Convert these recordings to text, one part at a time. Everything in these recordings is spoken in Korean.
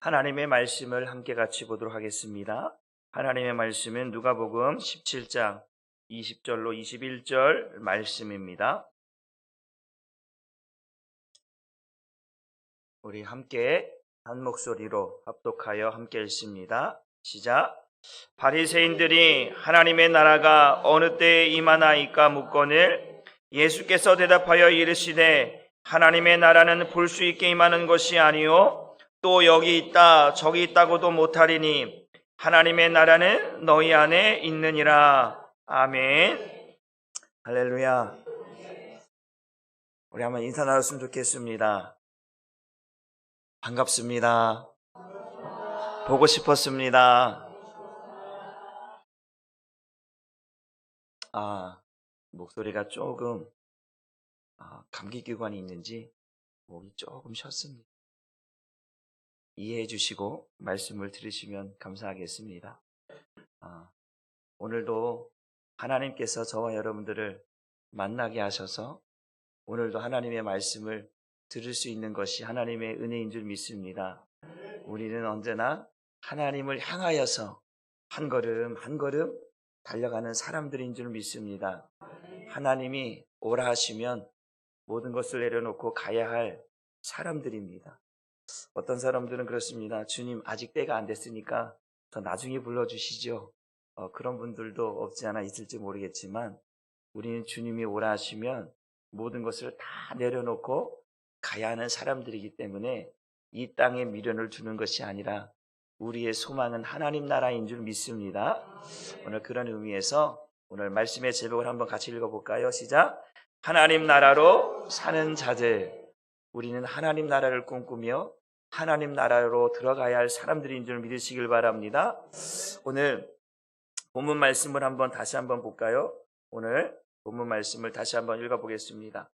하나님의 말씀을 함께 같이 보도록 하겠습니다. 하나님의 말씀은 누가복음 17장 20절로 21절 말씀입니다. 우리 함께 한 목소리로 합독하여 함께 읽습니다. 시작. 바리새인들이 하나님의 나라가 어느 때에 임하나이까 묻거늘 예수께서 대답하여 이르시되 하나님의 나라는 볼 수 있게 임하는 것이 아니요 또 여기 있다 저기 있다고도 못하리니 하나님의 나라는 너희 안에 있느니라. 아멘. 할렐루야. 우리 한번 인사 나눴으면 좋겠습니다. 반갑습니다. 보고 싶었습니다. 목소리가 조금 감기기관이 있는지 목이 조금 쉬었습니다. 이해해 주시고 말씀을 들으시면 감사하겠습니다. 오늘도 하나님께서 저와 여러분들을 만나게 하셔서 오늘도 하나님의 말씀을 들을 수 있는 것이 하나님의 은혜인 줄 믿습니다. 우리는 언제나 하나님을 향하여서 한 걸음 한 걸음 달려가는 사람들인 줄 믿습니다. 하나님이 오라 하시면 모든 것을 내려놓고 가야 할 사람들입니다. 어떤 사람들은 그렇습니다. 주님 아직 때가 안 됐으니까 더 나중에 불러주시죠. 그런 분들도 없지 않아 있을지 모르겠지만 우리는 주님이 오라 하시면 모든 것을 다 내려놓고 가야 하는 사람들이기 때문에 이 땅에 미련을 두는 것이 아니라 우리의 소망은 하나님 나라인 줄 믿습니다. 오늘 그런 의미에서 오늘 말씀의 제목을 한번 같이 읽어볼까요? 시작. 하나님 나라로 사는 자들. 우리는 하나님 나라를 꿈꾸며 하나님 나라로 들어가야 할 사람들인 줄 믿으시길 바랍니다. 오늘 본문 말씀을 다시 한번 볼까요? 오늘 본문 말씀을 다시 한번 읽어보겠습니다.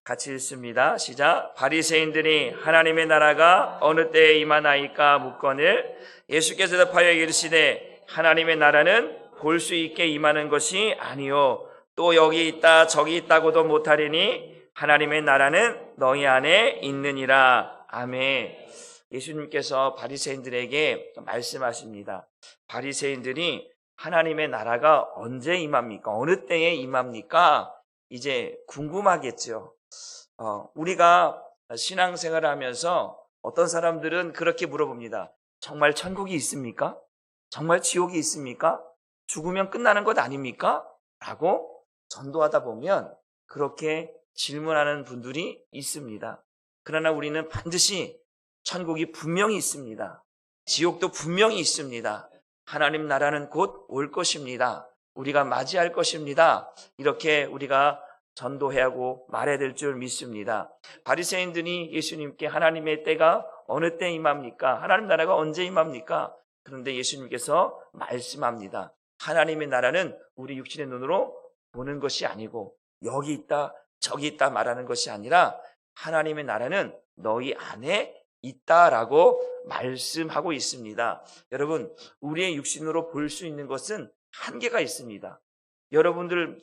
같이 읽습니다. 시작. 바리새인들이 하나님의 나라가 어느 때에 임하나이까 묻거늘 예수께서 대답하여 이르시되 하나님의 나라는 볼 수 있게 임하는 것이 아니요 또 여기 있다 저기 있다고도 못하리니 하나님의 나라는 너희 안에 있느니라. 아멘. 예수님께서 바리새인들에게 말씀하십니다. 바리새인들이 하나님의 나라가 언제 임합니까? 어느 때에 임합니까? 이제 궁금하겠죠. 우리가 신앙생활을 하면서 어떤 사람들은 그렇게 물어봅니다. 정말 천국이 있습니까? 정말 지옥이 있습니까? 죽으면 끝나는 것 아닙니까? 라고 전도하다 보면 그렇게 질문하는 분들이 있습니다. 그러나 우리는 반드시 천국이 분명히 있습니다. 지옥도 분명히 있습니다. 하나님 나라는 곧 올 것입니다. 우리가 맞이할 것입니다. 이렇게 우리가 전도해야 하고 말해야 될 줄 믿습니다. 바리새인들이 예수님께 하나님의 때가 어느 때 임합니까? 하나님 나라가 언제 임합니까? 그런데 예수님께서 말씀합니다. 하나님의 나라는 우리 육신의 눈으로 보는 것이 아니고 여기 있다 저기 있다 말하는 것이 아니라 하나님의 나라는 너희 안에 있다라고 말씀하고 있습니다. 여러분, 우리의 육신으로 볼 수 있는 것은 한계가 있습니다.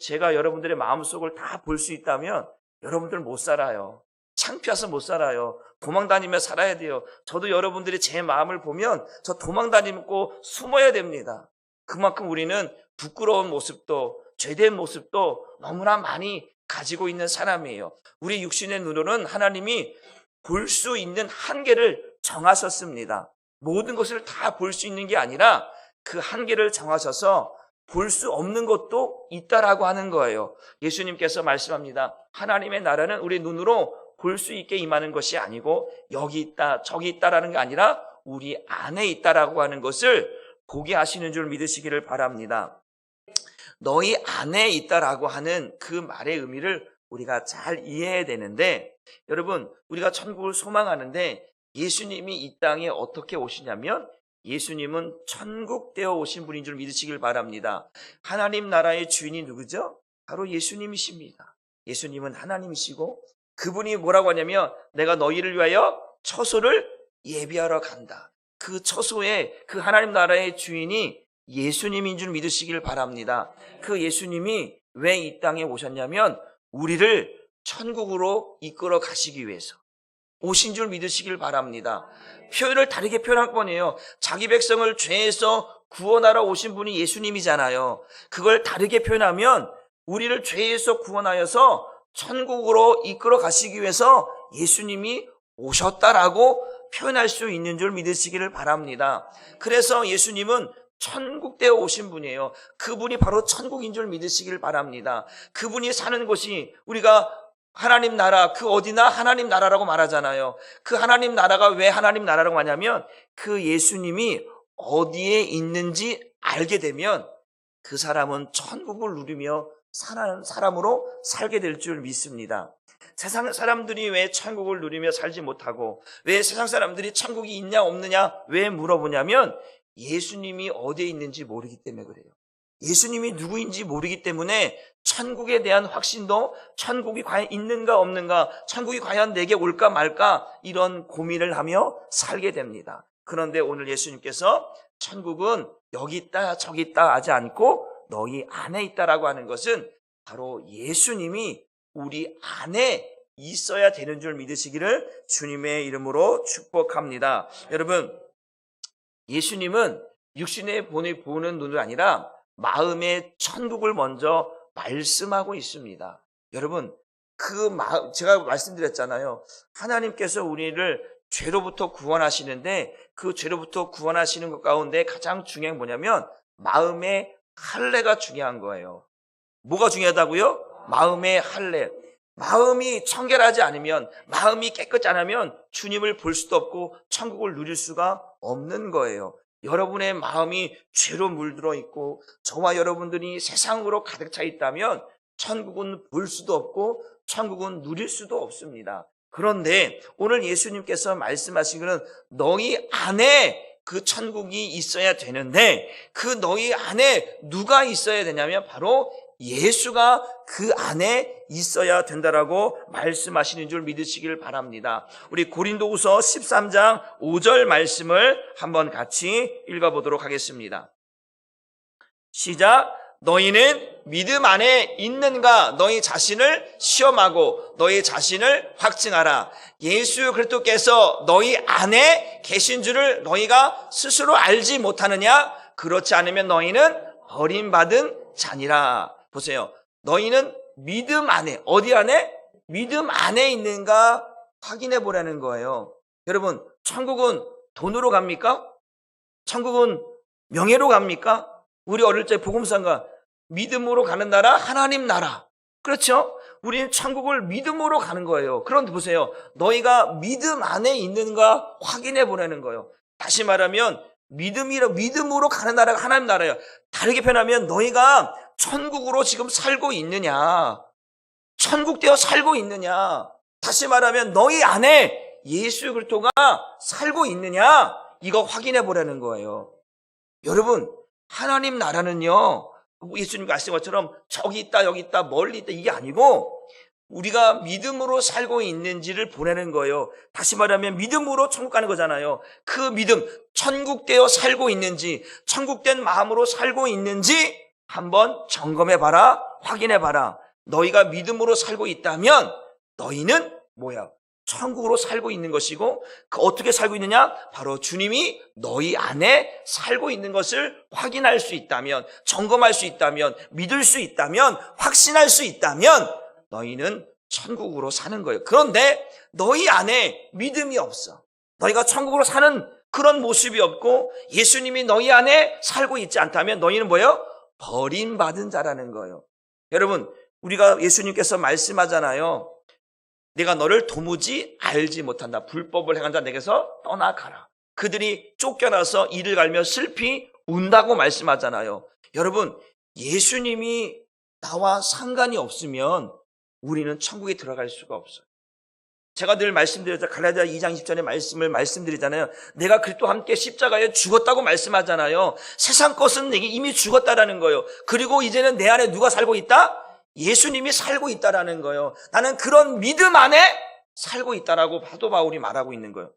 제가 여러분들의 마음속을 다 볼 수 있다면 여러분들 못 살아요. 창피해서 못 살아요. 도망다니며 살아야 돼요. 저도 여러분들이 제 마음을 보면 저 도망다니고 숨어야 됩니다. 그만큼 우리는 부끄러운 모습도 죄된 모습도 너무나 많이 가지고 있는 사람이에요. 우리 육신의 눈으로는 하나님이 볼 수 있는 한계를 정하셨습니다. 모든 것을 다 볼 수 있는 게 아니라 그 한계를 정하셔서 볼 수 없는 것도 있다라고 하는 거예요. 예수님께서 말씀합니다. 하나님의 나라는 우리 눈으로 볼 수 있게 임하는 것이 아니고 여기 있다 저기 있다라는 게 아니라 우리 안에 있다라고 하는 것을 보게 하시는 줄 믿으시기를 바랍니다. 너희 안에 있다라고 하는 그 말의 의미를 우리가 잘 이해해야 되는데, 여러분, 우리가 천국을 소망하는데 예수님이 이 땅에 어떻게 오시냐면 예수님은 천국되어 오신 분인 줄 믿으시길 바랍니다. 하나님 나라의 주인이 누구죠? 바로 예수님이십니다. 예수님은 하나님이시고 그분이 뭐라고 하냐면 내가 너희를 위하여 처소를 예비하러 간다. 그 처소에 그 하나님 나라의 주인이 예수님인 줄 믿으시길 바랍니다. 그 예수님이 왜 이 땅에 오셨냐면 우리를 천국으로 이끌어 가시기 위해서, 오신 줄 믿으시길 바랍니다. 표현을 다르게 표현할 뻔해요. 자기 백성을 죄에서 구원하러 오신 분이 예수님이잖아요. 그걸 다르게 표현하면 우리를 죄에서 구원하여서 천국으로 이끌어 가시기 위해서 예수님이 오셨다라고 표현할 수 있는 줄 믿으시기를 바랍니다. 그래서 예수님은 천국되어 오신 분이에요. 그분이 바로 천국인 줄 믿으시길 바랍니다. 그분이 사는 곳이 우리가 하나님 나라, 그 어디나 하나님 나라라고 말하잖아요. 그 하나님 나라가 왜 하나님 나라라고 하냐면 그 예수님이 어디에 있는지 알게 되면 그 사람은 천국을 누리며 사는 사람으로 살게 될 줄 믿습니다. 세상 사람들이 왜 천국을 누리며 살지 못하고 왜 세상 사람들이 천국이 있냐 없느냐 왜 물어보냐면 예수님이 어디에 있는지 모르기 때문에 그래요. 예수님이 누구인지 모르기 때문에 천국에 대한 확신도 천국이 과연 있는가 없는가, 천국이 과연 내게 올까 말까 이런 고민을 하며 살게 됩니다. 그런데 오늘 예수님께서 천국은 여기 있다 저기 있다 하지 않고 너희 안에 있다라고 하는 것은 바로 예수님이 우리 안에 있어야 되는 줄 믿으시기를 주님의 이름으로 축복합니다. 여러분, 예수님은 육신에 보는 눈이 아니라 마음의 천국을 먼저 말씀하고 있습니다. 여러분, 제가 말씀드렸잖아요. 하나님께서 우리를 죄로부터 구원하시는데 그 죄로부터 구원하시는 것 가운데 가장 중요한 게 뭐냐면 마음의 할례가 중요한 거예요. 뭐가 중요하다고요? 마음의 할례. 마음이 청결하지 않으면, 마음이 깨끗지 않으면 주님을 볼 수도 없고 천국을 누릴 수가 없는 거예요. 여러분의 마음이 죄로 물들어 있고 저와 여러분들이 세상으로 가득 차 있다면 천국은 볼 수도 없고 천국은 누릴 수도 없습니다. 그런데 오늘 예수님께서 말씀하시기는 너희 안에 그 천국이 있어야 되는데 그 너희 안에 누가 있어야 되냐면 바로 예수가 그 안에 있어야 된다라고 말씀하시는 줄 믿으시길 바랍니다. 우리 고린도후서 13장 5절 말씀을 한번 같이 읽어보도록 하겠습니다. 시작. 너희는 믿음 안에 있는가 너희 자신을 시험하고 너희 자신을 확증하라. 예수 그리스도께서 너희 안에 계신 줄을 너희가 스스로 알지 못하느냐? 그렇지 않으면 너희는 버림받은 자니라. 보세요. 너희는 믿음 안에, 어디 안에? 믿음 안에 있는가 확인해 보라는 거예요. 여러분, 천국은 돈으로 갑니까? 천국은 명예로 갑니까? 우리 어릴 때 복음상가 믿음으로 가는 나라, 하나님 나라. 그렇죠? 우리는 천국을 믿음으로 가는 거예요. 그런데 보세요. 너희가 믿음 안에 있는가 확인해 보라는 거예요. 다시 말하면 믿음으로 가는 나라가 하나님 나라예요. 다르게 표현하면 너희가 천국으로 지금 살고 있느냐? 천국되어 살고 있느냐? 다시 말하면 너희 안에 예수 그리스도가 살고 있느냐? 이거 확인해 보라는 거예요. 여러분, 하나님 나라는요. 예수님 말씀하신 것처럼 저기 있다 여기 있다 멀리 있다 이게 아니고 우리가 믿음으로 살고 있는지를 보내는 거예요. 다시 말하면 믿음으로 천국 가는 거잖아요. 그 믿음, 천국되어 살고 있는지 천국된 마음으로 살고 있는지 한번 점검해봐라. 확인해봐라. 너희가 믿음으로 살고 있다면 너희는 뭐야? 천국으로 살고 있는 것이고 어떻게 살고 있느냐? 바로 주님이 너희 안에 살고 있는 것을 확인할 수 있다면, 점검할 수 있다면, 믿을 수 있다면, 확신할 수 있다면 너희는 천국으로 사는 거예요. 그런데 너희 안에 믿음이 없어. 너희가 천국으로 사는 그런 모습이 없고 예수님이 너희 안에 살고 있지 않다면 너희는 뭐예요? 버림받은 자라는 거예요. 여러분, 우리가 예수님께서 말씀하잖아요. 내가 너를 도무지 알지 못한다. 불법을 행한 자 내게서 떠나가라. 그들이 쫓겨나서 이를 갈며 슬피 운다고 말씀하잖아요. 여러분, 예수님이 나와 상관이 없으면 우리는 천국에 들어갈 수가 없어요. 제가 늘 말씀드렸죠. 갈라디아 2장 10절의 말씀을 말씀드리잖아요. 내가 그리스도와 함께 십자가에 죽었다고 말씀하잖아요. 세상 것은 내게 이미 죽었다라는 거예요. 그리고 이제는 내 안에 누가 살고 있다? 예수님이 살고 있다라는 거예요. 나는 그런 믿음 안에 살고 있다라고 사도 바울이 말하고 있는 거예요.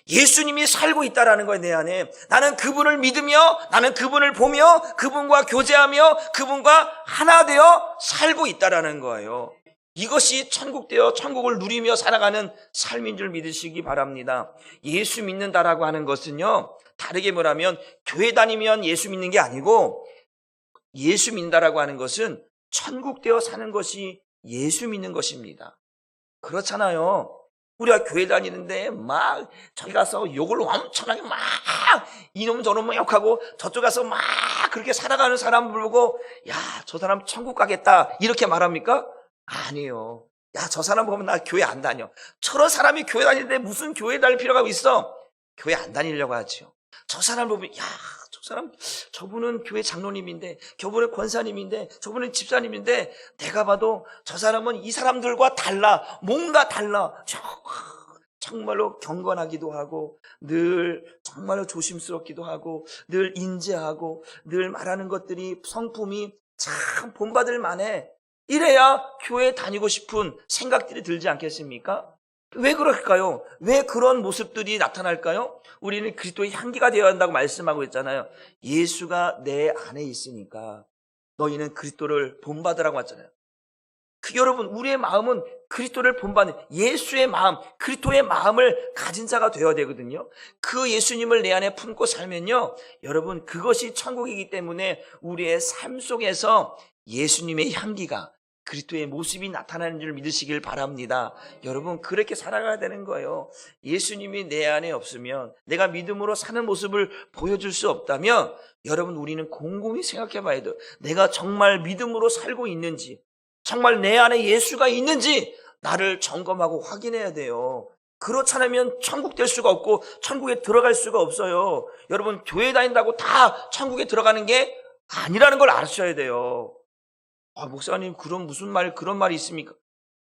예수님이 살고 있다라는 거예요, 내 안에. 나는 그분을 믿으며, 나는 그분을 보며, 그분과 교제하며, 그분과 하나 되어 살고 있다라는 거예요. 이것이 천국 되어 천국을 누리며 살아가는 삶인 줄 믿으시기 바랍니다. 예수 믿는다라고 하는 것은요, 다르게 말하면 교회 다니면 예수 믿는 게 아니고, 예수 믿는다라고 하는 것은 천국 되어 사는 것이 예수 믿는 것입니다. 그렇잖아요. 우리가 교회 다니는데 막 저기 가서 욕을 엄청나게 막 이놈 저놈 욕하고, 저쪽 가서 막 그렇게 살아가는 사람을 보고 야, 저 사람 천국 가겠다 이렇게 말합니까? 아니에요. 야, 저 사람 보면 나 교회 안 다녀. 저런 사람이 교회 다니는데 무슨 교회 다닐 필요가 있어? 교회 안 다니려고 하죠. 저 사람 보면 야, 저 사람, 저분은 교회 장로님인데, 저분은 권사님인데, 저분은 집사님인데, 내가 봐도 저 사람은 이 사람들과 달라. 뭔가 달라. 정말로 경건하기도 하고, 늘 정말로 조심스럽기도 하고, 늘 인재하고, 늘 말하는 것들이 성품이 참 본받을 만해. 이래야 교회 다니고 싶은 생각들이 들지 않겠습니까? 왜 그럴까요? 왜 그런 모습들이 나타날까요? 우리는 그리스도의 향기가 되어야 한다고 말씀하고 있잖아요. 예수가 내 안에 있으니까 너희는 그리스도를 본받으라고 했잖아요. 여러분, 우리의 마음은 그리스도를 본받는 예수의 마음, 그리스도의 마음을 가진 자가 되어야 되거든요. 그 예수님을 내 안에 품고 살면요, 여러분, 그것이 천국이기 때문에 우리의 삶 속에서 예수님의 향기가, 그리스도의 모습이 나타나는 줄 믿으시길 바랍니다. 여러분, 그렇게 살아가야 되는 거예요. 예수님이 내 안에 없으면, 내가 믿음으로 사는 모습을 보여줄 수 없다면, 여러분, 우리는 곰곰이 생각해 봐야 돼요. 내가 정말 믿음으로 살고 있는지, 정말 내 안에 예수가 있는지 나를 점검하고 확인해야 돼요. 그렇지 않으면 천국 될 수가 없고 천국에 들어갈 수가 없어요. 여러분, 교회 다닌다고 다 천국에 들어가는 게 아니라는 걸 아셔야 돼요. 목사님, 그런 말이 있습니까?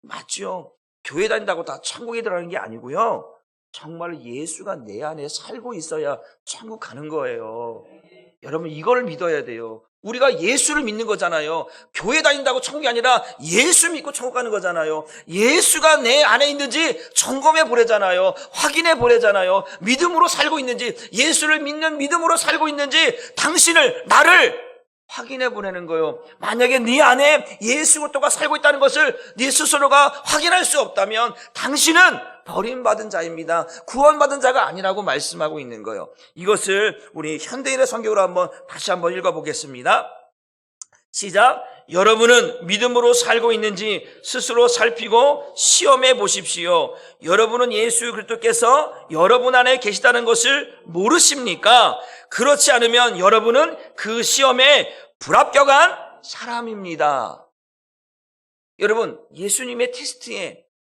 맞죠. 교회 다닌다고 다 천국에 들어가는 게 아니고요. 정말 예수가 내 안에 살고 있어야 천국 가는 거예요. 여러분, 이걸 믿어야 돼요. 우리가 예수를 믿는 거잖아요. 교회 다닌다고 천국이 아니라 예수 믿고 천국 가는 거잖아요. 예수가 내 안에 있는지 점검해 보래잖아요. 확인해 보래잖아요. 믿음으로 살고 있는지, 예수를 믿는 믿음으로 살고 있는지 나를 확인해 보내는 거예요. 만약에 네 안에 예수 그리스도가 살고 있다는 것을 네 스스로가 확인할 수 없다면 당신은 버림받은 자입니다. 구원받은 자가 아니라고 말씀하고 있는 거예요. 이것을 우리 현대인의 성경으로 다시 한번 읽어보겠습니다. 시작. 여러분은 믿음으로 살고 있는지 스스로 살피고 시험해 보십시오. 여러분은 예수 그리스도께서 여러분 안에 계시다는 것을 모르십니까? 그렇지 않으면 여러분은 그 시험에 불합격한 사람입니다. 여러분, 예수님의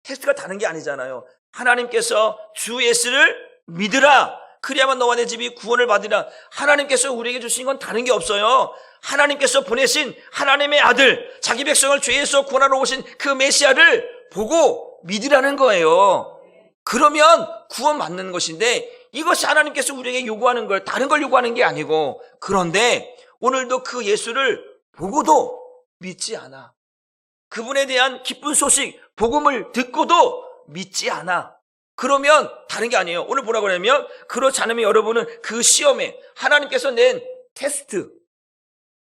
테스트가 다른 게 아니잖아요. 하나님께서 주 예수를 믿으라. 그래야만 너와 내 집이 구원을 받으라. 하나님께서 우리에게 주신 건 다른 게 없어요. 하나님께서 보내신 하나님의 아들, 자기 백성을 죄에서 구원하러 오신 그 메시아를 보고 믿으라는 거예요. 그러면 구원 받는 것인데, 이것이 하나님께서 우리에게 요구하는 걸, 다른 걸 요구하는 게 아니고, 그런데 오늘도 그 예수를 보고도 믿지 않아. 그분에 대한 기쁜 소식, 복음을 듣고도 믿지 않아. 그러면 다른 게 아니에요. 오늘 뭐라고 하냐면, 그렇지 않으면 여러분은 그 시험에 하나님께서 낸 테스트,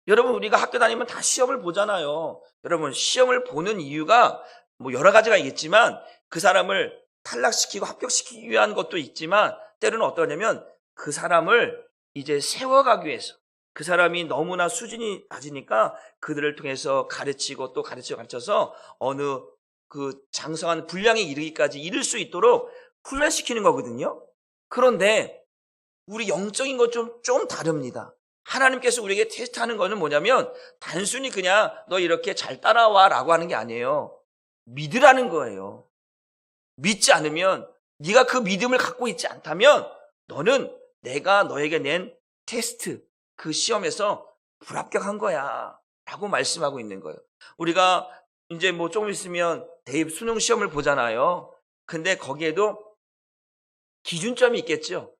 여러분, 우리가 학교 다니면 다 시험을 보잖아요. 여러분, 시험을 보는 이유가 여러 가지가 있겠지만, 그 사람을 탈락시키고 합격시키기 위한 것도 있지만, 때로는 어떠냐면 그 사람을 이제 세워가기 위해서, 그 사람이 너무나 수준이 낮으니까 그들을 통해서 가르치고 또 가르쳐서 어느 그 장성한 분량에 이르기까지 이룰 수 있도록 훈련시키는 거거든요. 그런데 우리 영적인 것 좀 다릅니다. 하나님께서 우리에게 테스트하는 거는 뭐냐면, 단순히 그냥 너 이렇게 잘 따라와 라고 하는 게 아니에요. 믿으라는 거예요. 믿지 않으면, 네가 그 믿음을 갖고 있지 않다면 너는 내가 너에게 낸 테스트, 그 시험에서 불합격한 거야 라고 말씀하고 있는 거예요. 우리가 이제 조금 있으면 대입 수능 시험을 보잖아요. 근데 거기에도 기준점이 있겠죠.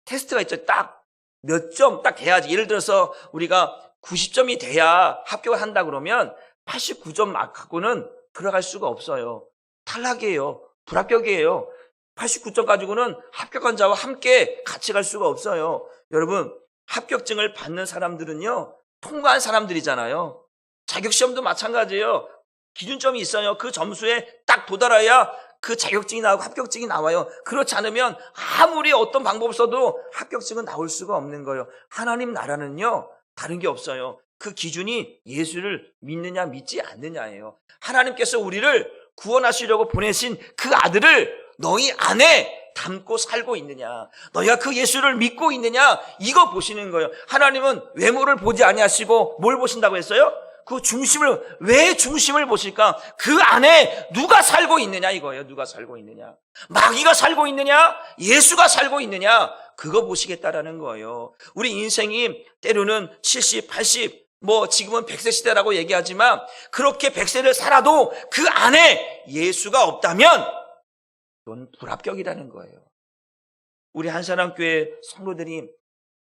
테스트가 있죠. 딱 몇 점 딱 돼야지. 예를 들어서 우리가 90점이 돼야 합격을 한다 그러면 89점 갖고는 들어갈 수가 없어요. 탈락이에요. 불합격이에요. 89점 가지고는 합격한 자와 함께 같이 갈 수가 없어요. 여러분, 합격증을 받는 사람들은요, 통과한 사람들이잖아요. 자격시험도 마찬가지예요. 기준점이 있어요. 그 점수에 딱 도달해야 그 자격증이 나오고 합격증이 나와요. 그렇지 않으면 아무리 어떤 방법을 써도 합격증은 나올 수가 없는 거예요. 하나님 나라는요, 다른 게 없어요. 그 기준이 예수를 믿느냐 믿지 않느냐예요. 하나님께서 우리를 구원하시려고 보내신 그 아들을 너희 안에 담고 살고 있느냐, 너희가 그 예수를 믿고 있느냐, 이거 보시는 거예요. 하나님은 외모를 보지 아니하시고 뭘 보신다고 했어요? 그 중심을, 왜 중심을 보실까? 그 안에 누가 살고 있느냐 이거예요. 누가 살고 있느냐, 마귀가 살고 있느냐, 예수가 살고 있느냐, 그거 보시겠다라는 거예요. 우리 인생이 때로는 70, 80, 지금은 100세 시대라고 얘기하지만 그렇게 100세를 살아도 그 안에 예수가 없다면 넌 불합격이라는 거예요. 우리 한사랑교회 성도들이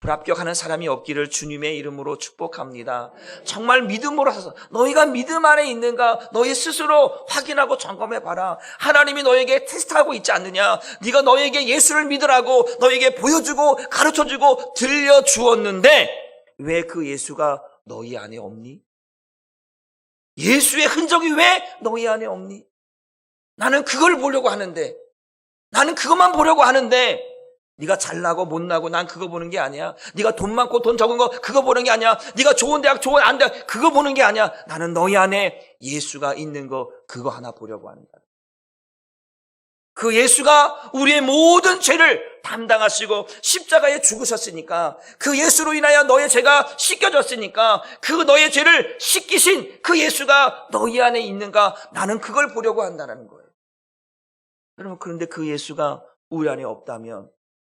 불합격하는 사람이 없기를 주님의 이름으로 축복합니다. 정말 믿음으로 하서 너희가 믿음 안에 있는가 너희 스스로 확인하고 점검해봐라. 하나님이 너에게 테스트하고 있지 않느냐. 네가 너에게 예수를 믿으라고 너에게 보여주고 가르쳐주고 들려주었는데 왜 그 예수가 너희 안에 없니? 예수의 흔적이 왜 너희 안에 없니? 나는 그걸 보려고 하는데, 나는 그것만 보려고 하는데, 네가 잘나고 못나고 난 그거 보는 게 아니야. 네가 돈 많고 돈 적은 거 그거 보는 게 아니야. 네가 좋은 대학 좋은 안 대학 그거 보는 게 아니야. 나는 너희 안에 예수가 있는 거 그거 하나 보려고 한다. 그 예수가 우리의 모든 죄를 담당하시고 십자가에 죽으셨으니까, 그 예수로 인하여 너의 죄가 씻겨졌으니까, 그 너의 죄를 씻기신 그 예수가 너희 안에 있는가, 나는 그걸 보려고 한다는 거예요. 여러분, 그런데 그 예수가 우리 안에 없다면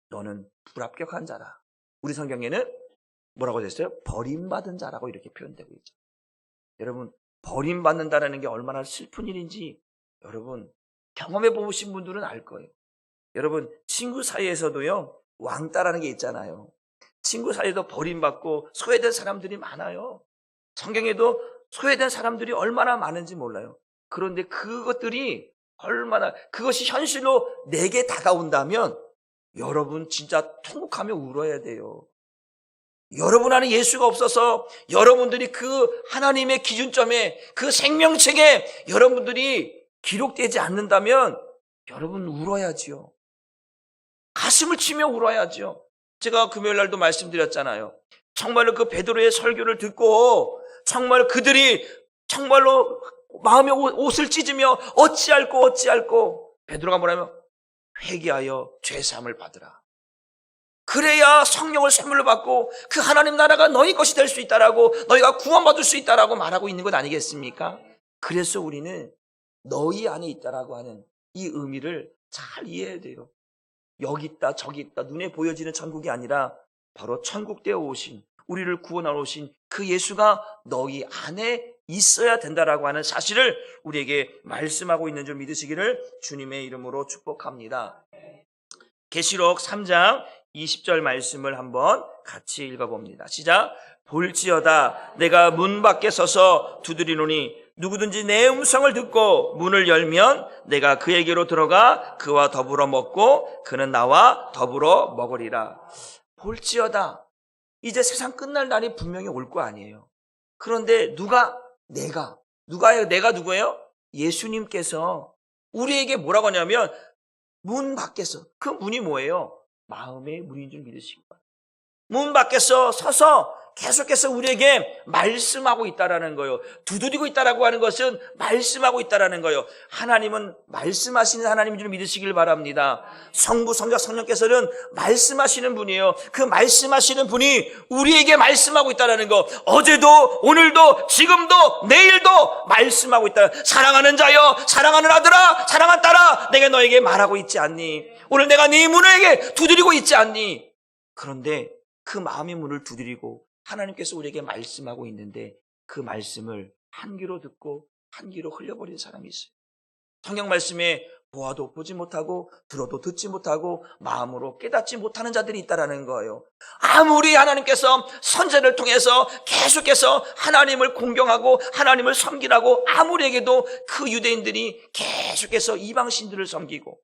너는 불합격한 자라. 우리 성경에는 뭐라고 됐어요? 버림받은 자라고 이렇게 표현되고 있죠. 여러분, 버림받는다는 게 얼마나 슬픈 일인지 여러분 경험해 보신 분들은 알 거예요. 여러분, 친구 사이에서도요, 왕따라는 게 있잖아요. 친구 사이에도 버림받고 소외된 사람들이 많아요. 성경에도 소외된 사람들이 얼마나 많은지 몰라요. 그런데 그것들이 얼마나, 그것이 현실로 내게 다가온다면 여러분 진짜 통곡하며 울어야 돼요. 여러분 안에 예수가 없어서 여러분들이 그 하나님의 기준점에, 그 생명책에 여러분들이 기록되지 않는다면 여러분 울어야지요. 가슴을 치며 울어야지요. 제가 금요일 날도 말씀드렸잖아요. 정말로 그 베드로의 설교를 듣고 정말 그들이 정말로 마음에 옷을 찢으며 어찌할꼬 베드로가 뭐라며? 회개하여 죄사함을 받으라. 그래야 성령을 선물로 받고 그 하나님 나라가 너희 것이 될 수 있다라고, 너희가 구원받을 수 있다라고 말하고 있는 것 아니겠습니까? 그래서 우리는 너희 안에 있다라고 하는 이 의미를 잘 이해해야 돼요. 여기 있다 저기 있다 눈에 보여지는 천국이 아니라 바로 천국되어 오신, 우리를 구원하러 오신 그 예수가 너희 안에 있어야 된다라고 하는 사실을 우리에게 말씀하고 있는 줄 믿으시기를 주님의 이름으로 축복합니다. 계시록 3장 20절 말씀을 한번 같이 읽어봅니다. 시작. 볼지어다 내가 문 밖에 서서 두드리노니 누구든지 내 음성을 듣고 문을 열면 내가 그에게로 들어가 그와 더불어 먹고 그는 나와 더불어 먹으리라. 볼지어다, 이제 세상 끝날 날이 분명히 올 거 아니에요. 그런데 내가 누구예요? 예수님께서 우리에게 뭐라고 하냐면 문 밖에서, 그 문이 뭐예요? 마음의 문인 줄 믿으시기 바랍니다. 문 밖에서 서서 계속해서 우리에게 말씀하고 있다라는 거예요. 두드리고 있다라고 하는 것은 말씀하고 있다라는 거예요. 하나님은 말씀하시는 하나님인 줄 믿으시길 바랍니다. 성부, 성자, 성령께서는 말씀하시는 분이에요. 그 말씀하시는 분이 우리에게 말씀하고 있다라는 거, 어제도 오늘도 지금도 내일도 말씀하고 있다. 사랑하는 자여, 사랑하는 아들아, 사랑하는 딸아, 내가 너에게 말하고 있지 않니? 오늘 내가 네 문에게 두드리고 있지 않니? 그런데 그 마음의 문을 두드리고 하나님께서 우리에게 말씀하고 있는데 그 말씀을 한 귀로 듣고 한 귀로 흘려버린 사람이 있어요. 성경 말씀에 보아도 보지 못하고 들어도 듣지 못하고 마음으로 깨닫지 못하는 자들이 있다라는 거예요. 아무리 하나님께서 선제를 통해서 계속해서 하나님을 공경하고 하나님을 섬기라고 아무리 얘기해도 그 유대인들이 계속해서 이방신들을 섬기고,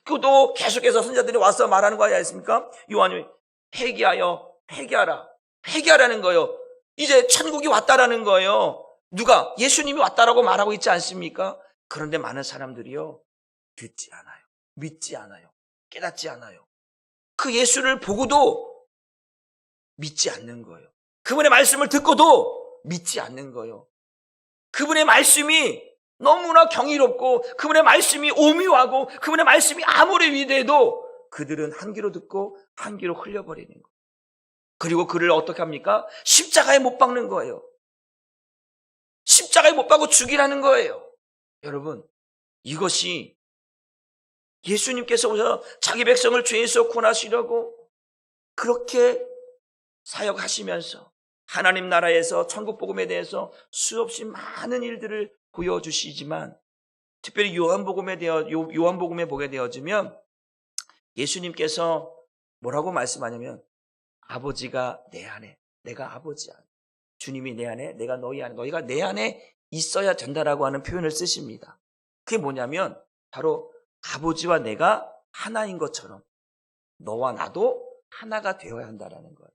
그것도 계속해서 선자들이 와서 말하는 거 아니겠습니까? 요한이 회개하라. 회개하라는 거예요. 이제 천국이 왔다라는 거예요. 누가? 예수님이 왔다라고 말하고 있지 않습니까? 그런데 많은 사람들이요, 듣지 않아요. 믿지 않아요. 깨닫지 않아요. 그 예수를 보고도 믿지 않는 거예요. 그분의 말씀을 듣고도 믿지 않는 거예요. 그분의 말씀이 너무나 경이롭고 그분의 말씀이 오묘하고 그분의 말씀이 아무리 위대해도 그들은 한 귀로 듣고 한 귀로 흘려버리는 거예요. 그리고 그를 어떻게 합니까? 십자가에 못 박는 거예요. 십자가에 못 박고 죽이라는 거예요. 여러분, 이것이 예수님께서 오셔서 자기 백성을 죄에서 구원하시려고 그렇게 사역하시면서 하나님 나라에서 천국 복음에 대해서 수없이 많은 일들을 보여주시지만, 특별히 요한복음에 보게 되어지면 예수님께서 뭐라고 말씀하냐면, 아버지가 내 안에, 내가 아버지 안에, 주님이 내 안에, 내가 너희 안에, 너희가 내 안에 있어야 된다라고 하는 표현을 쓰십니다. 그게 뭐냐면 바로 아버지와 내가 하나인 것처럼 너와 나도 하나가 되어야 한다라는 거예요.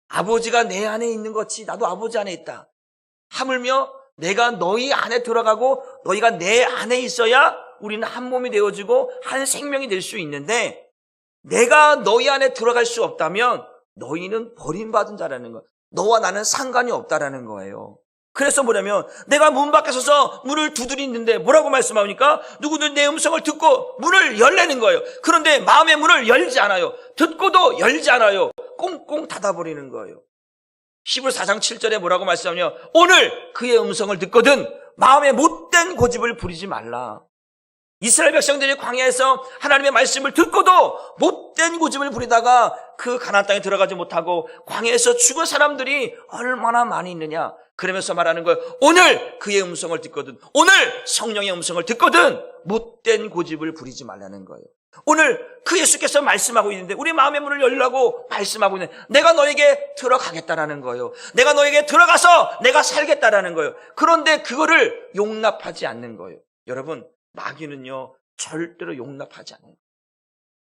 아버지가 내 안에 있는 것이 나도 아버지 안에 있다. 하물며 내가 너희 안에 들어가고 너희가 내 안에 있어야 우리는 한 몸이 되어지고 한 생명이 될 수 있는데, 내가 너희 안에 들어갈 수 없다면 너희는 버림받은 자라는 거예요. 너와 나는 상관이 없다라는 거예요. 그래서 뭐냐면 내가 문 밖에 서서 문을 두드리는데 뭐라고 말씀합니까? 누구든 내 음성을 듣고 문을 열라는 거예요. 그런데 마음의 문을 열지 않아요. 듣고도 열지 않아요. 꽁꽁 닫아버리는 거예요. 히브리서 4장 7절에 뭐라고 말씀하냐? 오늘 그의 음성을 듣거든 마음에 못된 고집을 부리지 말라. 이스라엘 백성들이 광야에서 하나님의 말씀을 듣고도 못된 고집을 부리다가 그 가나안 땅에 들어가지 못하고 광야에서 죽은 사람들이 얼마나 많이 있느냐. 그러면서 말하는 거예요. 오늘 그의 음성을 듣거든, 오늘 성령의 음성을 듣거든 못된 고집을 부리지 말라는 거예요. 오늘 그 예수께서 말씀하고 있는데 우리 마음의 문을 열라고 말씀하고 있는데 내가 너에게 들어가겠다라는 거예요. 내가 너에게 들어가서 내가 살겠다라는 거예요. 그런데 그거를 용납하지 않는 거예요. 여러분, 마귀는요 절대로 용납하지 않는 거예요.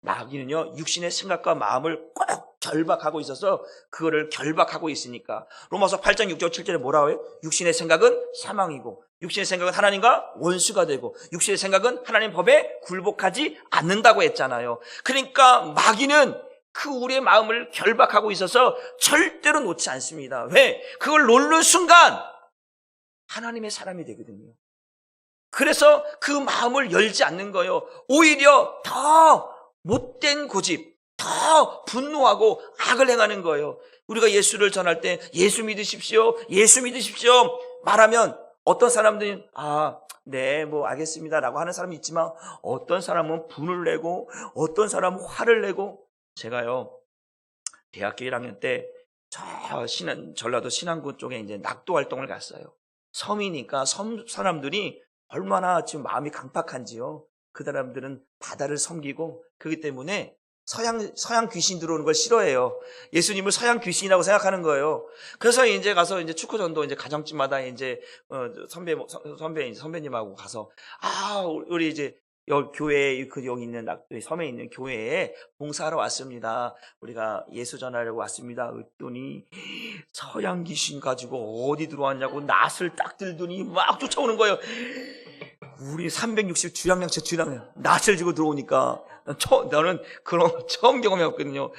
마귀는요 육신의 생각과 마음을 꼭 결박하고 있어서 그거를 결박하고 있으니까 로마서 8장 6절 7절에 뭐라고 해요? 육신의 생각은 사망이고 육신의 생각은 하나님과 원수가 되고 육신의 생각은 하나님 법에 굴복하지 않는다고 했잖아요. 그러니까 마귀는 그 우리의 마음을 결박하고 있어서 절대로 놓지 않습니다. 왜? 그걸 놓는 순간 하나님의 사람이 되거든요. 그래서 그 마음을 열지 않는 거예요. 오히려 더 못된 고집, 더 분노하고 악을 행하는 거예요. 우리가 예수를 전할 때 예수 믿으십시오, 예수 믿으십시오 말하면 어떤 사람들은 네, 뭐 알겠습니다라고 하는 사람이 있지만 어떤 사람은 분을 내고 어떤 사람은 화를 내고, 제가요 대학교 1학년 때 전라도 신안군 쪽에 이제 낙도 활동을 갔어요. 섬이니까 섬 사람들이 얼마나 지금 마음이 강팍한지요. 그 사람들은 바다를 섬기고 그렇기 때문에 서양 귀신 들어오는 걸 싫어해요. 예수님을 서양 귀신이라고 생각하는 거예요. 그래서 이제 가서 이제 축구전도 이제 가정집마다 이제 선배님하고 가서 우리 이제 여기 교회에 여기 있는 섬에 있는 교회에 봉사하러 왔습니다. 우리가 예수 전하려고 왔습니다. 그랬더니 서양 귀신 가지고 어디 들어왔냐고 낫을 딱 들더니 막 쫓아오는 거예요. 우리 360 주량량체 낫을 지고 들어오니까 나는 그런 처음 경험해봤거든요.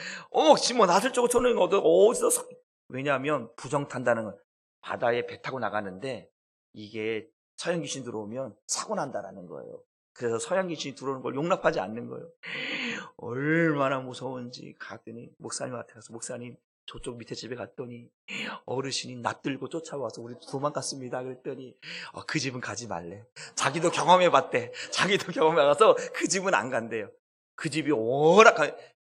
지금 뭐 낫을 쫓고 쫓는 거 어디서 왜냐하면 부정 탄다는 건 바다에 배 타고 나가는데 이게 서양 귀신 들어오면 사고 난다라는 거예요. 그래서 서양 귀신이 들어오는 걸 용납하지 않는 거예요. 얼마나 무서운지 갔더니 목사님한테 가서 목사님 저쪽 밑에 집에 갔더니 어르신이 낫들고 쫓아와서 우리 도망갔습니다. 그랬더니 그 집은 가지 말래. 자기도 경험해봤대. 자기도 경험해봐서 그 집은 안 간대요. 그 집이 워낙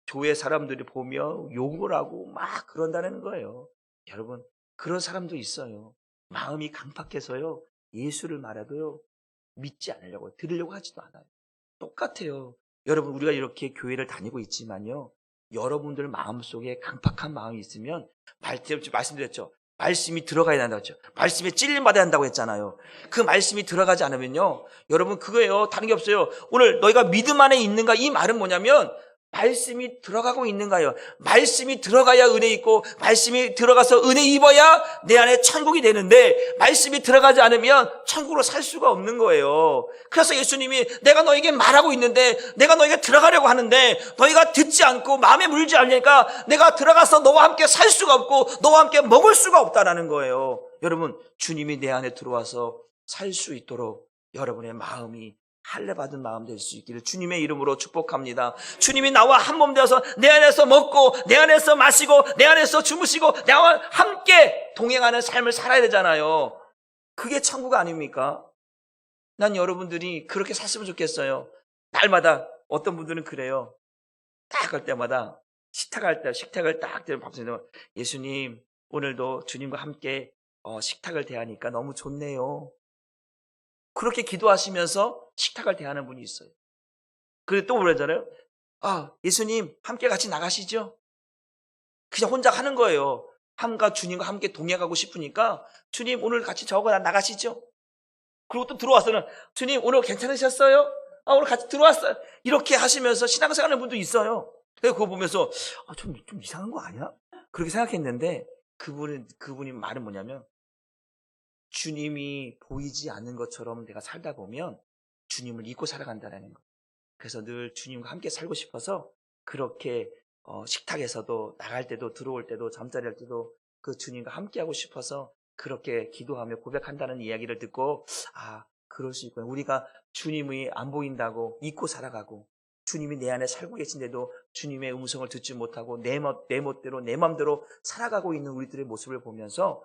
교회 사람들이 보며 욕을 하고 막 그런다는 거예요. 여러분, 그런 사람도 있어요. 마음이 강팍해서요 예수를 말해도요 믿지 않으려고 들으려고 하지도 않아요. 똑같아요. 여러분, 우리가 이렇게 교회를 다니고 있지만요, 여러분들 마음속에 강팍한 마음이 있으면 말씀드렸죠. 말씀이 들어가야 된다고 했죠. 말씀에 찔림받아야 한다고 했잖아요. 그 말씀이 들어가지 않으면요 여러분 그거예요. 다른 게 없어요. 오늘 너희가 믿음 안에 있는가, 이 말은 뭐냐면 말씀이 들어가고 있는가요? 말씀이 들어가야 은혜 있고 말씀이 들어가서 은혜 입어야 내 안에 천국이 되는데 말씀이 들어가지 않으면 천국으로 살 수가 없는 거예요. 그래서 예수님이 내가 너에게 말하고 있는데 내가 너에게 들어가려고 하는데 너희가 듣지 않고 마음에 물지 않으니까 내가 들어가서 너와 함께 살 수가 없고 너와 함께 먹을 수가 없다라는 거예요. 여러분, 주님이 내 안에 들어와서 살 수 있도록 여러분의 마음이 할례받은 마음 될 수 있기를 주님의 이름으로 축복합니다. 주님이 나와 한 몸 되어서 내 안에서 먹고 내 안에서 마시고 내 안에서 주무시고 나와 함께 동행하는 삶을 살아야 되잖아요. 그게 천국 아닙니까? 난 여러분들이 그렇게 샀으면 좋겠어요. 날마다 어떤 분들은 그래요. 딱 할 때마다 식탁할 때 식탁을 딱 대면 밥상에 예수님 오늘도 주님과 함께 식탁을 대하니까 너무 좋네요. 그렇게 기도하시면서 식탁을 대하는 분이 있어요. 그리고 또 그러잖아요. 예수님 함께 같이 나가시죠. 그냥 혼자 하는 거예요. 함과 주님과 함께 동행하고 싶으니까 주님 오늘 같이 저거 나가시죠. 그리고 또 들어와서는 주님 오늘 괜찮으셨어요? 오늘 같이 들어왔어요. 이렇게 하시면서 신앙생활하는 분도 있어요. 그래서 그거 보면서 좀 이상한 거 아니야? 그렇게 생각했는데 그분이 말은 뭐냐면 주님이 보이지 않는 것처럼 내가 살다 보면 주님을 잊고 살아간다는 거. 그래서 늘 주님과 함께 살고 싶어서 그렇게 식탁에서도 나갈 때도 들어올 때도 잠자리 할 때도 그 주님과 함께 하고 싶어서 그렇게 기도하며 고백한다는 이야기를 듣고 그럴 수 있구나. 우리가 주님이 안 보인다고 잊고 살아가고 주님이 내 안에 살고 계신데도 주님의 음성을 듣지 못하고 내 멋대로 내 맘대로 살아가고 있는 우리들의 모습을 보면서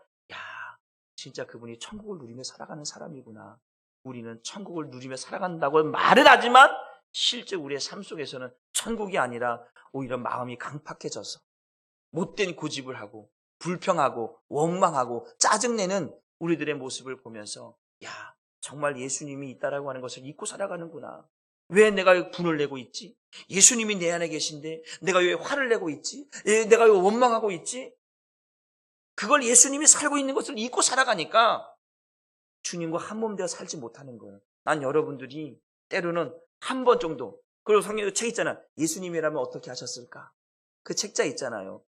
진짜 그분이 천국을 누리며 살아가는 사람이구나. 우리는 천국을 누리며 살아간다고 말은 하지만 실제 우리의 삶 속에서는 천국이 아니라 오히려 마음이 강팍해져서 못된 고집을 하고 불평하고 원망하고 짜증내는 우리들의 모습을 보면서 정말 예수님이 있다라고 하는 것을 잊고 살아가는구나. 왜 내가 분을 내고 있지? 예수님이 내 안에 계신데 내가 왜 화를 내고 있지? 내가 왜 원망하고 있지? 그걸 예수님이 살고 있는 것을 잊고 살아가니까 주님과 한 몸 되어 살지 못하는 거예요. 난 여러분들이 때로는 한 번 정도, 그리고 성경에 책 있잖아. 예수님이라면 어떻게 하셨을까? 그 책자 있잖아요.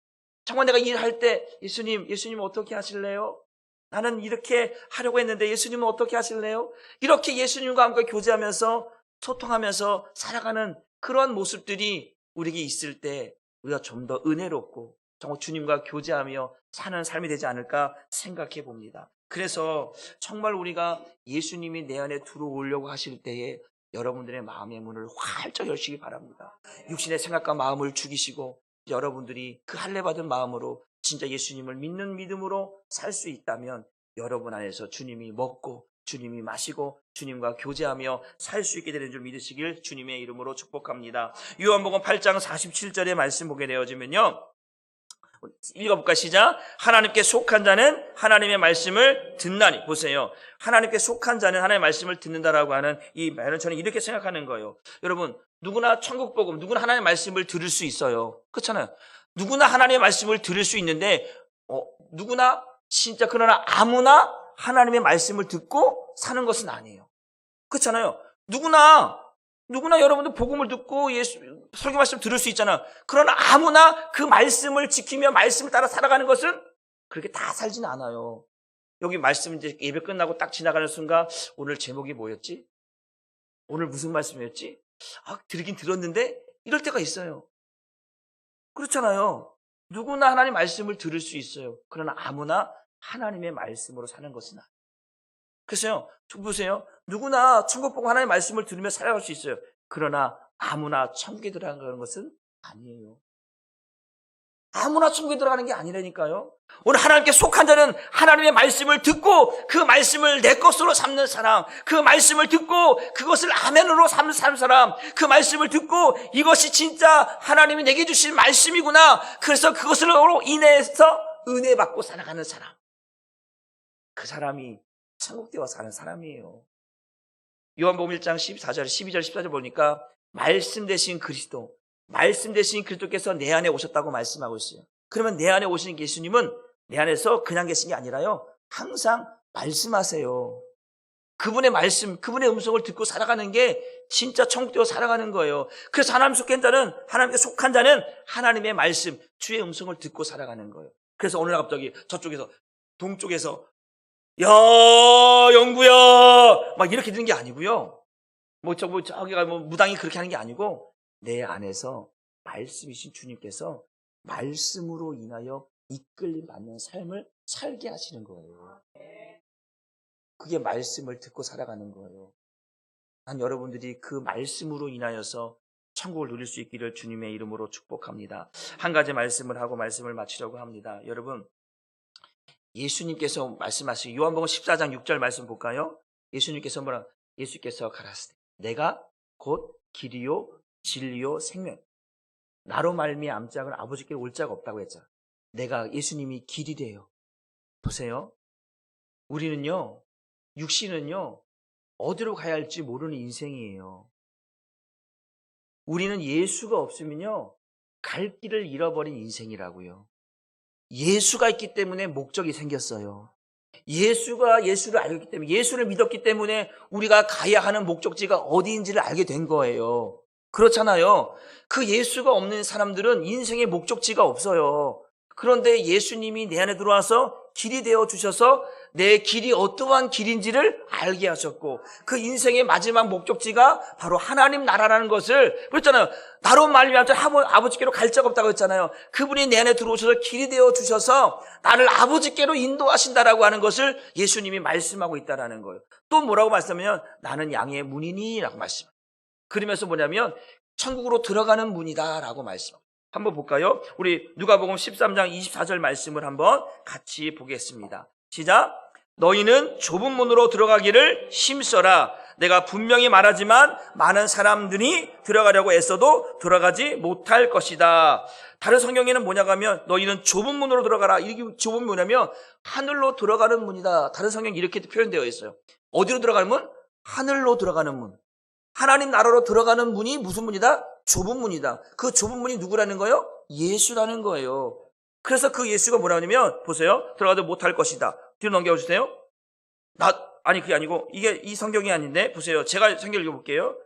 정말 내가 일할 때 예수님 어떻게 하실래요? 나는 이렇게 하려고 했는데 예수님은 어떻게 하실래요? 이렇게 예수님과 함께 교제하면서 소통하면서 살아가는 그런 모습들이 우리에게 있을 때 우리가 좀 더 은혜롭고 정말 주님과 교제하며 사는 삶이 되지 않을까 생각해 봅니다. 그래서 정말 우리가 예수님이 내 안에 들어오려고 하실 때에 여러분들의 마음의 문을 활짝 여시기 바랍니다. 육신의 생각과 마음을 죽이시고 여러분들이 그 할례받은 마음으로 진짜 예수님을 믿는 믿음으로 살 수 있다면 여러분 안에서 주님이 먹고 주님이 마시고 주님과 교제하며 살 수 있게 되는 줄 믿으시길 주님의 이름으로 축복합니다. 요한복음 8장 47절의 말씀 보게 되어지면요. 읽어볼까? 시작. 하나님께 속한 자는 하나님의 말씀을 듣나니. 보세요. 하나님께 속한 자는 하나님의 말씀을 듣는다라고 하는 이 말은 저는 이렇게 생각하는 거예요. 여러분, 누구나 천국 복음, 누구나 하나님의 말씀을 들을 수 있어요. 그렇잖아요. 누구나 하나님의 말씀을 들을 수 있는데 누구나 진짜 그러나 아무나 하나님의 말씀을 듣고 사는 것은 아니에요. 그렇잖아요. 누구나 여러분들 복음을 듣고 설교 말씀 들을 수 있잖아. 그러나 아무나 그 말씀을 지키며 말씀을 따라 살아가는 것은 그렇게 다 살지는 않아요. 여기 말씀 이제 예배 끝나고 딱 지나가는 순간 오늘 제목이 뭐였지? 오늘 무슨 말씀이었지? 들긴 들었는데 이럴 때가 있어요. 그렇잖아요. 누구나 하나님 말씀을 들을 수 있어요. 그러나 아무나 하나님의 말씀으로 사는 것은 아니에요. 그래서요, 보세요. 누구나 천국 보고 하나님의 말씀을 들으며 살아갈 수 있어요. 그러나 아무나 천국에 들어가는 것은 아니에요. 아무나 천국에 들어가는 게 아니라니까요. 오늘 하나님께 속한 자는 하나님의 말씀을 듣고 그 말씀을 내 것으로 삼는 사람, 그 말씀을 듣고 그것을 아멘으로 삼는 사람, 그 말씀을 듣고 이것이 진짜 하나님이 내게 주신 말씀이구나. 그래서 그것으로 인해서 은혜 받고 살아가는 사람. 그 사람이 천국에 와서 사는 사람이에요. 요한복음 1장 14절, 12절, 14절 보니까 말씀 되신 그리스도께서 내 안에 오셨다고 말씀하고 있어요. 그러면 내 안에 오신 예수님은 내 안에서 그냥 계신 게 아니라요. 항상 말씀하세요. 그분의 말씀, 그분의 음성을 듣고 살아가는 게 진짜 천국되어 살아가는 거예요. 그래서 하나님께 속한 자는 하나님의 말씀, 주의 음성을 듣고 살아가는 거예요. 그래서 어느 날 갑자기 저쪽에서, 동쪽에서 야, 영구야 막 이렇게 되는 게 아니고요. 저기가 무당이 그렇게 하는 게 아니고, 내 안에서 말씀이신 주님께서 말씀으로 인하여 이끌림 받는 삶을 살게 하시는 거예요. 그게 말씀을 듣고 살아가는 거예요. 난 여러분들이 그 말씀으로 인하여서 천국을 누릴 수 있기를 주님의 이름으로 축복합니다. 한 가지 말씀을 하고 말씀을 마치려고 합니다. 여러분, 예수님께서 말씀하신 요한복음 14장 6절 말씀 볼까요? 예수님께서 예수께서 가라사대 내가 곧 길이요 진리요 생명, 나로 말미암은 자는 아버지께 올 자가 없다고 했잖아. 내가, 예수님이 길이 돼요. 보세요. 우리는요, 육신은요, 어디로 가야 할지 모르는 인생이에요. 우리는 예수가 없으면요, 갈 길을 잃어버린 인생이라고요. 예수가 있기 때문에 목적이 생겼어요. 예수를 알기 때문에, 예수를 믿었기 때문에 우리가 가야 하는 목적지가 어디인지를 알게 된 거예요. 그렇잖아요. 그 예수가 없는 사람들은 인생의 목적지가 없어요. 그런데 예수님이 내 안에 들어와서 길이 되어 주셔서 내 길이 어떠한 길인지를 알게 하셨고, 그 인생의 마지막 목적지가 바로 하나님 나라라는 것을, 그랬잖아요. 나로 말미암아 아버지께로 갈 자가 없다고 했잖아요. 그분이 내 안에 들어오셔서 길이 되어 주셔서 나를 아버지께로 인도하신다라고 하는 것을 예수님이 말씀하고 있다라는 거예요. 또 뭐라고 말씀하면 나는 양의 문이니라고 말씀해요. 그러면서 뭐냐면 천국으로 들어가는 문이다라고 말씀합니다. 한번 볼까요? 우리 누가복음 13장 24절 말씀을 한번 같이 보겠습니다. 시작. 너희는 좁은 문으로 들어가기를 힘써라. 내가 분명히 말하지만 많은 사람들이 들어가려고 애써도 들어가지 못할 것이다. 다른 성경에는 뭐냐고 하면 너희는 좁은 문으로 들어가라. 이게 좁은 문이 뭐냐면 하늘로 들어가는 문이다. 다른 성경에 이렇게 표현되어 있어요. 어디로 들어가는 문? 하늘로 들어가는 문. 하나님 나라로 들어가는 문이 무슨 문이다? 좁은 문이다. 그 좁은 문이 누구라는 거예요? 예수라는 거예요. 그래서 그 예수가 뭐라고 하냐면, 보세요. 들어가도 못할 것이다. 뒤로 넘겨주세요. 그게 아니고, 이 성경이 아닌데, 보세요. 제가 성경 읽어볼게요.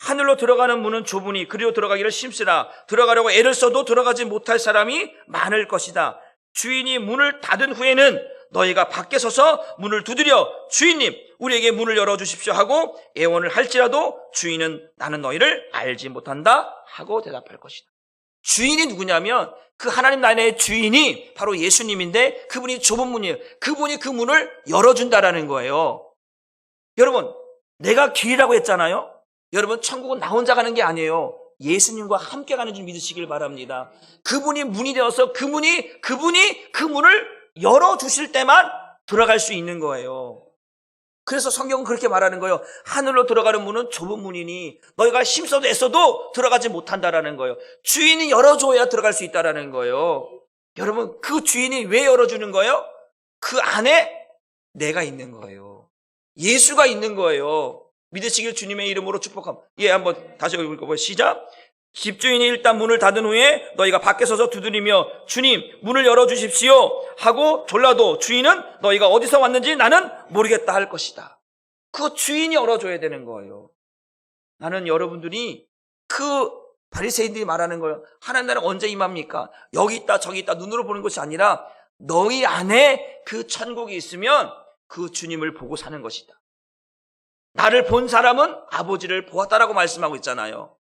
하늘로 들어가는 문은 좁으니 그리로 들어가기를 힘쓰라. 들어가려고 애를 써도 들어가지 못할 사람이 많을 것이다. 주인이 문을 닫은 후에는 너희가 밖에 서서 문을 두드려 주인님 우리에게 문을 열어주십시오 하고 애원을 할지라도 주인은 나는 너희를 알지 못한다 하고 대답할 것이다. 주인이 누구냐면 그 하나님 나라의 주인이 바로 예수님인데, 그분이 좁은 문이에요. 그분이 그 문을 열어준다라는 거예요. 여러분, 내가 길이라고 했잖아요. 여러분, 천국은 나 혼자 가는 게 아니에요. 예수님과 함께 가는 줄 믿으시길 바랍니다. 그분이 문이 되어서 그분이 그 문을 열어주실 때만 들어갈 수 있는 거예요. 그래서 성경은 그렇게 말하는 거예요. 하늘로 들어가는 문은 좁은 문이니 너희가 힘써도 애써도 들어가지 못한다라는 거예요. 주인이 열어줘야 들어갈 수 있다라는 거예요. 여러분, 그 주인이 왜 열어주는 거예요? 그 안에 내가 있는 거예요. 예수가 있는 거예요. 믿으시길 주님의 이름으로 축복합니다. 한번 다시 읽어보세요. 시작. 집주인이 일단 문을 닫은 후에 너희가 밖에 서서 두드리며 주님 문을 열어주십시오 하고 졸라도 주인은 너희가 어디서 왔는지 나는 모르겠다 할 것이다. 그 주인이 열어줘야 되는 거예요. 나는 여러분들이 그 바리새인들이 말하는 거예요. 하나님 나라는 언제 임합니까? 여기 있다 저기 있다 눈으로 보는 것이 아니라 너희 안에 그 천국이 있으면 그 주님을 보고 사는 것이다. 나를 본 사람은 아버지를 보았다라고 말씀하고 있잖아요.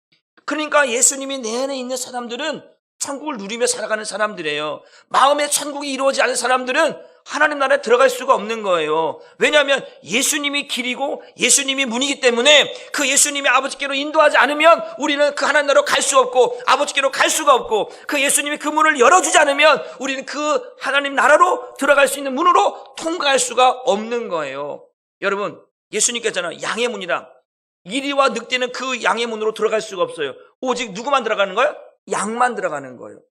그러니까 예수님이 내 안에 있는 사람들은 천국을 누리며 살아가는 사람들이에요. 마음의 천국이 이루어지지 않은 사람들은 하나님 나라에 들어갈 수가 없는 거예요. 왜냐하면 예수님이 길이고 예수님이 문이기 때문에 그 예수님이 아버지께로 인도하지 않으면 우리는 그 하나님 나라로 갈 수 없고 아버지께로 갈 수가 없고, 그 예수님이 그 문을 열어주지 않으면 우리는 그 하나님 나라로 들어갈 수 있는 문으로 통과할 수가 없는 거예요. 여러분, 예수님께서는 양의 문이다. 이리와 늑대는 그 양의 문으로 들어갈 수가 없어요. 오직 누구만 들어가는 거예요? 양만 들어가는 거예요.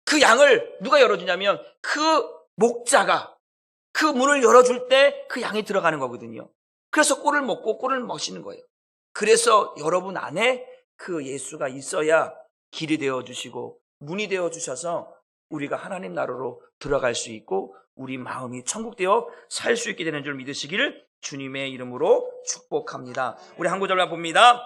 그 양을 누가 열어주냐면 그 목자가 그 문을 열어줄 때 그 양이 들어가는 거거든요. 그래서 꼴을 먹고 꼴을 마시는 거예요. 그래서 여러분 안에 그 예수가 있어야 길이 되어주시고 문이 되어주셔서 우리가 하나님 나라로 들어갈 수 있고 우리 마음이 천국되어 살 수 있게 되는 줄 믿으시기를 주님의 이름으로 축복합니다. 우리 한 구절만 봅니다.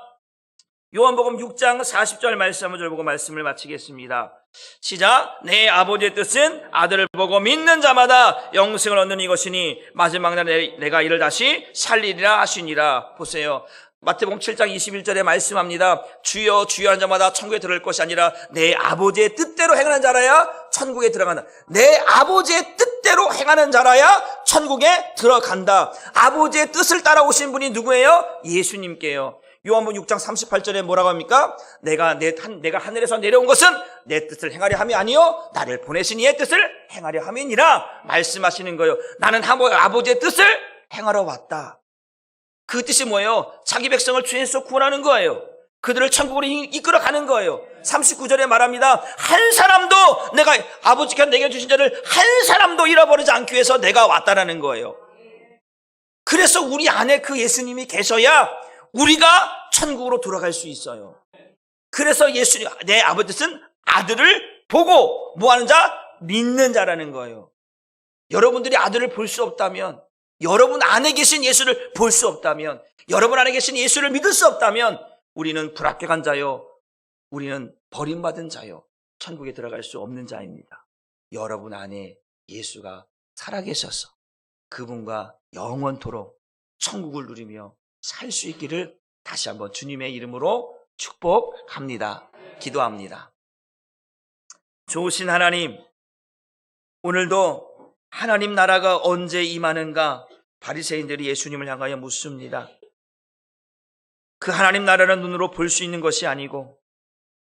요한복음 6장 40절 말씀 한번 보고 말씀을 마치겠습니다. 시작. 내 아버지의 뜻은 아들을 보고 믿는 자마다 영생을 얻는 이것이니 마지막 날에 내가 이를 다시 살리리라 하시니라. 보세요. 마태복음 7장 21절에 말씀합니다. 주여 주여 하는 자마다 천국에 들어갈 것이 아니라 내 아버지의 뜻대로 행하는 자라야 천국에 들어간다. 내 아버지의 뜻대로 행하는 자라야 천국에 들어간다. 아버지의 뜻을 따라오신 분이 누구예요? 예수님께요. 요한복음 6장 38절에 뭐라고 합니까? 내가 하늘에서 내려온 것은 내 뜻을 행하려 함이 아니요 나를 보내신 이의 뜻을 행하려 함이니라 말씀하시는 거예요. 나는 아버지의 뜻을 행하러 왔다. 그 뜻이 뭐예요? 자기 백성을 죄에서 구원하는 거예요. 그들을 천국으로 이끌어가는 거예요. 39절에 말합니다. 한 사람도 내가 아버지께서 내게 주신 자를 한 사람도 잃어버리지 않기 위해서 내가 왔다라는 거예요. 그래서 우리 안에 그 예수님이 계셔야 우리가 천국으로 돌아갈 수 있어요. 그래서 예수님, 내 아버지 뜻은 아들을 보고 뭐하는 자? 믿는 자라는 거예요. 여러분들이 아들을 볼 수 없다면, 여러분 안에 계신 예수를 볼 수 없다면, 여러분 안에 계신 예수를 믿을 수 없다면 우리는 불합격한 자요, 우리는 버림받은 자요, 천국에 들어갈 수 없는 자입니다. 여러분 안에 예수가 살아계셔서 그분과 영원토록 천국을 누리며 살 수 있기를 다시 한번 주님의 이름으로 축복합니다. 기도합니다. 좋으신 하나님, 오늘도 하나님 나라가 언제 임하는가 바리새인들이 예수님을 향하여 묻습니다. 그 하나님 나라는 눈으로 볼 수 있는 것이 아니고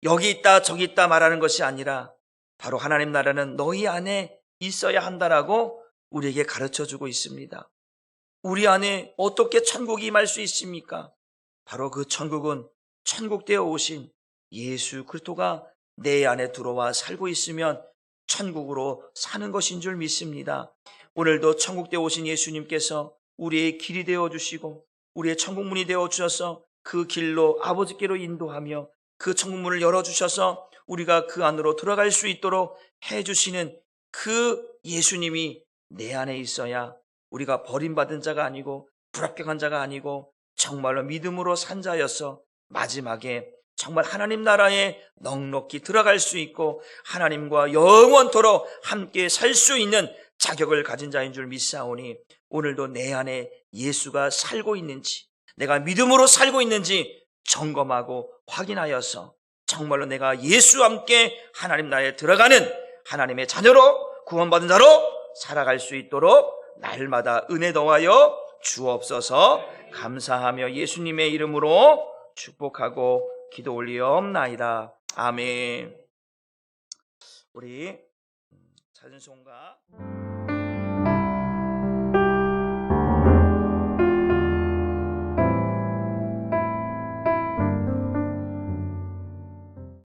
여기 있다 저기 있다 말하는 것이 아니라 바로 하나님 나라는 너희 안에 있어야 한다라고 우리에게 가르쳐주고 있습니다. 우리 안에 어떻게 천국이 임할 수 있습니까? 바로 그 천국은 천국되어 오신 예수 그리스도가 내 안에 들어와 살고 있으면 천국으로 사는 것인 줄 믿습니다. 오늘도 천국되어 오신 예수님께서 우리의 길이 되어주시고 우리의 천국문이 되어주셔서 그 길로 아버지께로 인도하며 그 천국문을 열어주셔서 우리가 그 안으로 들어갈 수 있도록 해주시는 그 예수님이 내 안에 있어야 우리가 버림받은 자가 아니고 불합격한 자가 아니고 정말로 믿음으로 산 자여서 마지막에 정말 하나님 나라에 넉넉히 들어갈 수 있고 하나님과 영원토록 함께 살 수 있는 자격을 가진 자인 줄 믿사오니 오늘도 내 안에 예수가 살고 있는지 내가 믿음으로 살고 있는지 점검하고 확인하여서 정말로 내가 예수와 함께 하나님 나라에 들어가는 하나님의 자녀로 구원받은 자로 살아갈 수 있도록 날마다 은혜 더하여 주옵소서. 감사하며 예수님의 이름으로 축복하고 기도 올리옵나이다. 아멘. 우리 찬송가